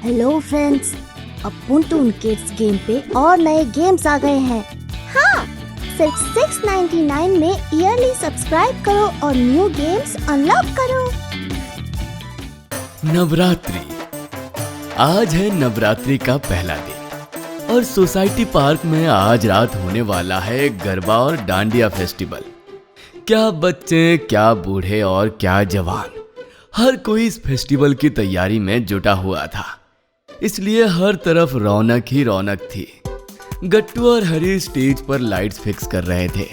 Hello friends, अब twin kids game पे और नए गेम्स आ गए हैं। हाँ, सिर्फ 699 में ईयरली सब्सक्राइब करो और न्यू गेम्स अनलॉक करो। नवरात्रि। आज है नवरात्रि का पहला दिन और सोसाइटी पार्क में आज रात होने वाला है गरबा और डांडिया फेस्टिवल। क्या बच्चे, क्या बूढ़े और क्या जवान, हर कोई इस फेस्टिवल की तैयारी में जुटा हुआ था, इसलिए हर तरफ रौनक ही रौनक थी। गट्टू और हरी स्टेज पर लाइट्स फिक्स कर रहे थे,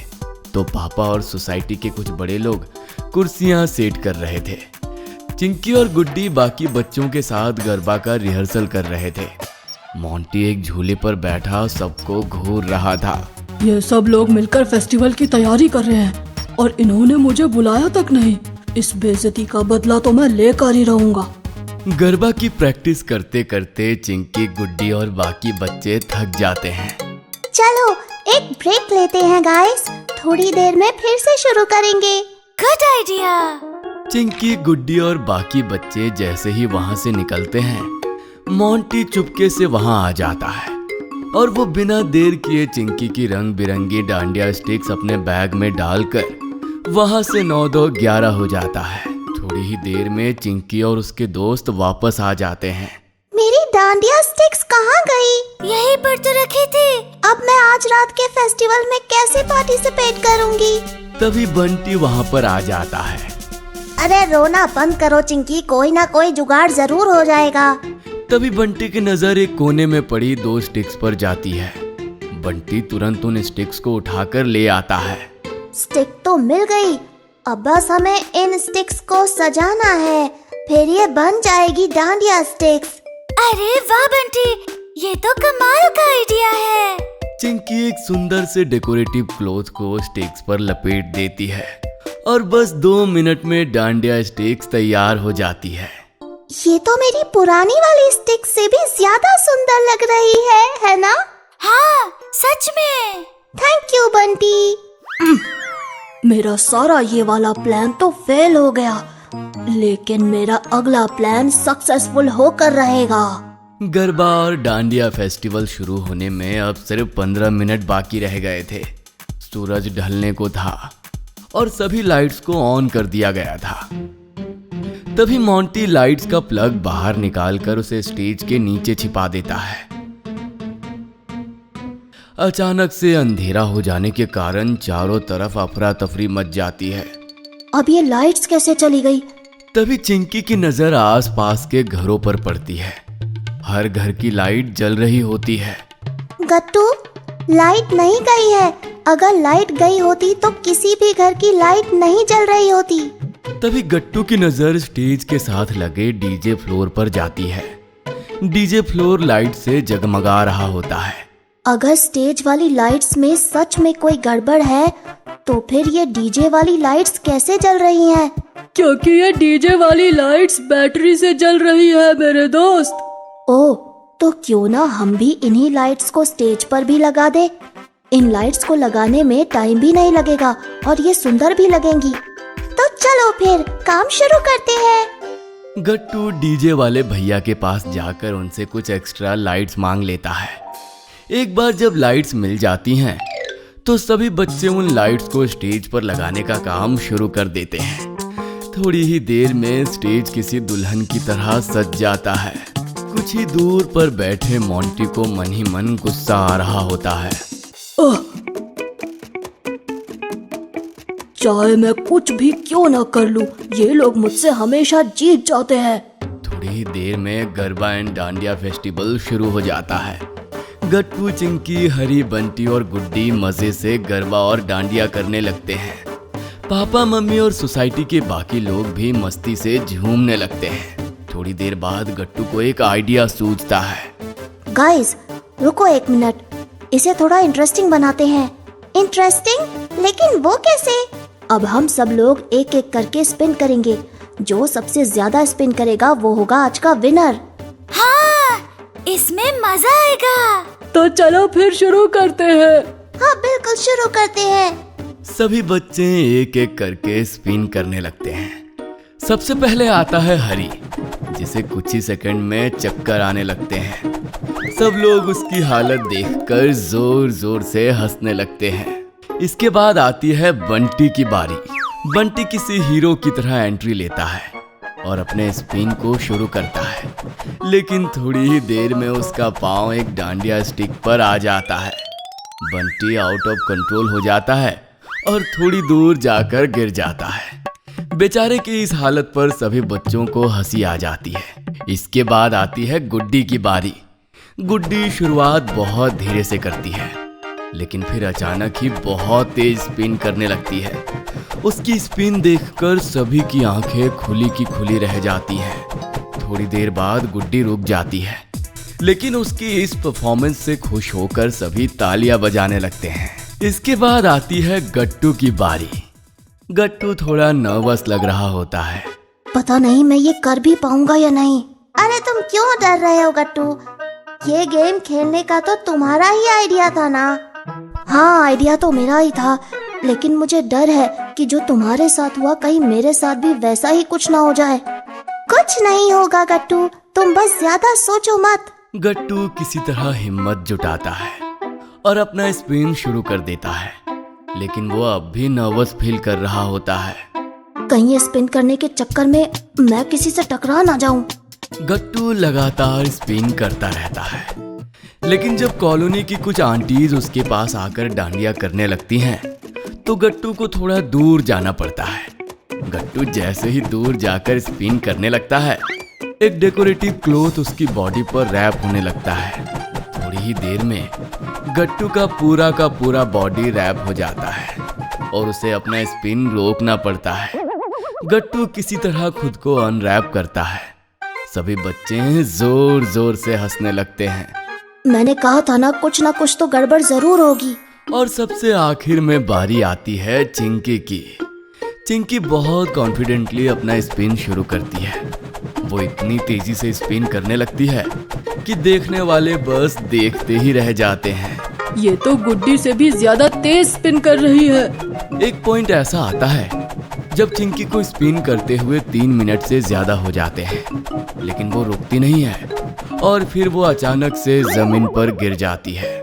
तो पापा और सोसाइटी के कुछ बड़े लोग कुर्सियां सेट कर रहे थे। चिंकी और गुड्डी बाकी बच्चों के साथ गरबा का रिहर्सल कर रहे थे। मोंटी एक झूले पर बैठा सबको घूर रहा था। ये सब लोग मिलकर फेस्टिवल की तैयारी कर रहे हैं और इन्होंने मुझे बुलाया तक नहीं। इस बेइज्जती का बदला तो मैं लेकर ही रहूंगा। गरबा की प्रैक्टिस करते करते चिंकी, गुड्डी और बाकी बच्चे थक जाते हैं। चलो एक ब्रेक लेते हैं गाइस, थोड़ी देर में फिर से शुरू करेंगे। Good idea. चिंकी, गुड्डी और बाकी बच्चे जैसे ही वहाँ से निकलते हैं, मोंटी चुपके से वहाँ आ जाता है और वो बिना देर किए चिंकी की रंग बिरंगी डांडिया स्टिक्स अपने बैग में डालकर वहाँ से 9-2-11 हो जाता है। थोड़ी ही देर में चिंकी और उसके दोस्त वापस आ जाते हैं। मेरी डांडिया स्टिक्स कहाँ गई? यहीं पर तो रखी थी। अब मैं आज रात के फेस्टिवल में कैसे पार्टिसिपेट करूँगी? तभी बंटी वहाँ पर आ जाता है। अरे रोना बंद करो चिंकी, कोई ना कोई जुगाड़ जरूर हो जाएगा। तभी बंटी की नजर एक कोने में पड़ी 2 स्टिक्स पर जाती है। बंटी तुरंत उन स्टिक्स को उठाकर ले आता है। स्टिक तो मिल गई, अब बस हमें इन स्टिक्स को सजाना है, फिर ये बन जाएगी डांडिया स्टिक्स। अरे वाह बंटी, ये तो कमाल का आइडिया है। चिंकी एक सुंदर से डेकोरेटिव क्लॉथ को स्टिक्स पर लपेट देती है और बस 2 मिनट में डांडिया स्टिक्स तैयार हो जाती है। ये तो मेरी पुरानी वाली स्टिक से भी ज्यादा सुंदर लग रही है ना? हाँ, सच में। Thank you Bunty. मेरा सारा ये वाला प्लान तो फेल हो गया, लेकिन मेरा अगला प्लान सक्सेसफुल होकर रहेगा। गरबा और डांडिया फेस्टिवल शुरू होने में अब सिर्फ 15 मिनट बाकी रह गए थे। सूरज ढलने को था और सभी लाइट्स को ऑन कर दिया गया था। तभी मोंटी लाइट्स का प्लग बाहर निकालकर उसे स्टेज के नीचे छिपा देता है। अचानक से अंधेरा हो जाने के कारण चारों तरफ अफरा तफरी मच जाती है। अब ये लाइट्स कैसे चली गई? तभी चिंकी की नजर आसपास के घरों पर पड़ती है। हर घर की लाइट जल रही होती है। गट्टू, लाइट नहीं गई है। अगर लाइट गई होती तो किसी भी घर की लाइट नहीं जल रही होती। तभी गट्टू की नजर स्टेज के साथ लगे डीजे फ्लोर पर जाती है। डीजे फ्लोर लाइट से जगमगा रहा होता है। अगर स्टेज वाली लाइट्स में सच में कोई गड़बड़ है, तो फिर ये डीजे वाली लाइट्स कैसे जल रही हैं? क्योंकि ये डीजे वाली लाइट्स बैटरी से जल रही है मेरे दोस्त। ओह, तो क्यों ना हम भी इन्हीं लाइट्स को स्टेज पर भी लगा दे। इन लाइट्स को लगाने में टाइम भी नहीं लगेगा और ये सुंदर भी लगेंगी। तो चलो फिर काम शुरू करते हैं। गट्टू डीजे वाले भैया के पास जाकर उनसे कुछ एक्स्ट्रा लाइट्स मांग लेता है। एक बार जब लाइट्स मिल जाती हैं, तो सभी बच्चे उन लाइट्स को स्टेज पर लगाने का काम शुरू कर देते हैं। थोड़ी ही देर में स्टेज किसी दुल्हन की तरह सज जाता है। कुछ ही दूर पर बैठे मोंटी को मन ही मन गुस्सा आ रहा होता है। चाहे मैं कुछ भी क्यों ना कर लूं, ये लोग मुझसे हमेशा जीत जाते हैं। थोड़ी ही देर में गरबा एंड डांडिया फेस्टिवल शुरू हो जाता है। गट्टू, चिंकी, हरी, बंटी और गुड्डी मजे से गरबा और डांडिया करने लगते हैं। पापा, मम्मी और सोसाइटी के बाकी लोग भी मस्ती से झूमने लगते हैं। थोड़ी देर बाद गट्टू को एक आइडिया सूझता है। गाइस, रुको एक मिनट, इसे थोड़ा इंटरेस्टिंग बनाते हैं। इंटरेस्टिंग? लेकिन वो कैसे? अब हम सब लोग एक एक करके स्पिन करेंगे। जो सबसे ज्यादा स्पिन करेगा वो होगा आज का विनर। हाँ, इसमें मजा आएगा। तो चलो फिर शुरू करते हैं। हाँ बिल्कुल, शुरू करते हैं। सभी बच्चे एक एक करके स्पिन करने लगते हैं। सबसे पहले आता है हरी। जिसे कुछ ही सेकंड में चक्कर आने लगते हैं। सब लोग उसकी हालत देखकर जोर जोर से हंसने लगते हैं। इसके बाद आती है बंटी की बारी। बंटी किसी हीरो की तरह एंट्री लेता है और अपने स्पिन को शुरू करता है, लेकिन थोड़ी ही देर में उसका पांव एक डांडिया स्टिक पर आ जाता है। बंटी आउट ऑफ कंट्रोल हो जाता है और थोड़ी दूर जाकर गिर जाता है। बेचारे की इस हालत पर सभी बच्चों को हंसी आ जाती है। इसके बाद आती है गुड्डी की बारी। गुड्डी शुरुआत बहुत धीरे से करती है, लेकिन फिर अचानक ही बहुत तेज स्पिन करने लगती है। उसकी स्पिन देखकर सभी की आंखें खुली की खुली रह जाती हैं। थोड़ी देर बाद गुड्डी रुक जाती है, लेकिन उसकी इस परफॉर्मेंस से खुश होकर सभी तालियां बजाने लगते हैं। इसके बाद आती है गट्टू की बारी। गट्टू थोड़ा नर्वस लग रहा होता है। पता नहीं मैं ये कर भी पाऊंगा या नहीं। अरे तुम क्यों डर रहे हो गट्टू? ये गेम खेलने का तो तुम्हारा ही आइडिया था ना? हाँ, आइडिया तो मेरा ही था, लेकिन मुझे डर है कि जो तुम्हारे साथ हुआ कहीं मेरे साथ भी वैसा ही कुछ ना हो जाए। कुछ नहीं होगा गट्टू, तुम बस ज्यादा सोचो मत। गट्टू किसी तरह हिम्मत जुटाता है और अपना स्पिन शुरू कर देता है, लेकिन वो अब भी नर्वस फील कर रहा होता है। कहीं ये स्पिन करने के चक्कर में मैं किसी से टकरा ना जाऊं। गट्टू लगातार स्पिन करता रहता है, लेकिन जब कॉलोनी की कुछ आंटीज उसके पास आकर डांडिया करने लगती हैं, तो गट्टू को थोड़ा दूर जाना पड़ता है। गट्टू जैसे ही दूर जाकर स्पिन करने लगता है, एक डेकोरेटिव क्लॉथ उसकी बॉडी पर रैप होने लगता है। थोड़ी ही देर में गट्टू का पूरा बॉडी रैप हो जाता है और उसे अपना स्पिन रोकना पड़ता है। गट्टू किसी तरह खुद को अनरैप करता है। सभी बच्चे जोर जोर से हंसने लगते हैं। मैंने कहा था ना कुछ तो गड़बड़ जरूर होगी। और सबसे आखिर में बारी आती है चिंकी की। चिंकी बहुत कॉन्फिडेंटली अपना स्पिन शुरू करती है। वो इतनी तेजी से स्पिन करने लगती है कि देखने वाले बस देखते ही रह जाते हैं। ये तो गुड्डी से भी ज्यादा तेज स्पिन कर रही है। एक पॉइंट ऐसा आता है जब चिंकी को स्पिन करते हुए 3 मिनट से ज्यादा हो जाते हैं, लेकिन वो रुकती नहीं है और फिर वो अचानक से जमीन पर गिर जाती है।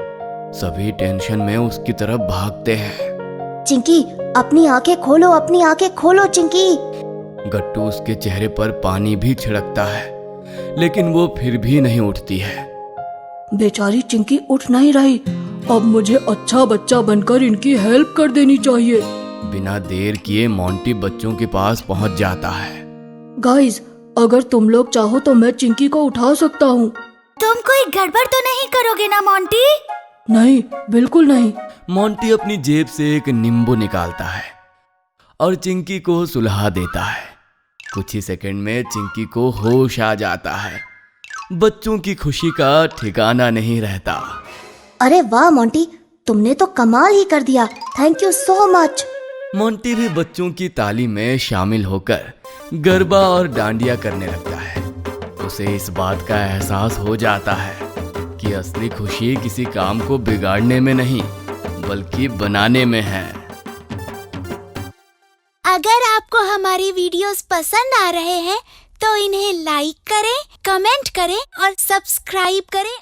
सभी टेंशन में उसकी तरफ भागते हैं। चिंकी, अपनी आंखें खोलो, अपनी आंखें खोलो चिंकी। गट्टू उसके चेहरे पर पानी भी छिड़कता है, लेकिन वो फिर भी नहीं उठती है। बेचारी चिंकी उठ नहीं रही। अब मुझे अच्छा बच्चा बनकर इनकी हेल्प कर देनी चाहिए। बिना देर किए मोंटी बच्चों के पास पहुंच जाता है। गाइस, अगर तुम लोग चाहो तो मैं चिंकी को उठा सकता हूँ। तुम कोई गड़बड़ तो नहीं करोगे ना मोंटी? नहीं, बिल्कुल नहीं। मोंटी अपनी जेब से एक नींबू निकालता है और चिंकी को सुलहा देता है। कुछ ही सेकंड में चिंकी को होश आ जाता है। बच्चों की खुशी का ठिकाना नहीं रहता। अरे वाह मोंटी, तुमने तो कमाल ही कर दिया। Thank you so much. Monty भी बच्चों की ताली में शामिल होकर गरबा और डांडिया करने लगता है। उसे इस बात का एहसास हो जाता है कि असली खुशी किसी काम को बिगाड़ने में नहीं, बल्कि बनाने में है। अगर आपको हमारी वीडियोस पसंद आ रहे हैं तो इन्हें लाइक करें, कमेंट करें और सब्सक्राइब करें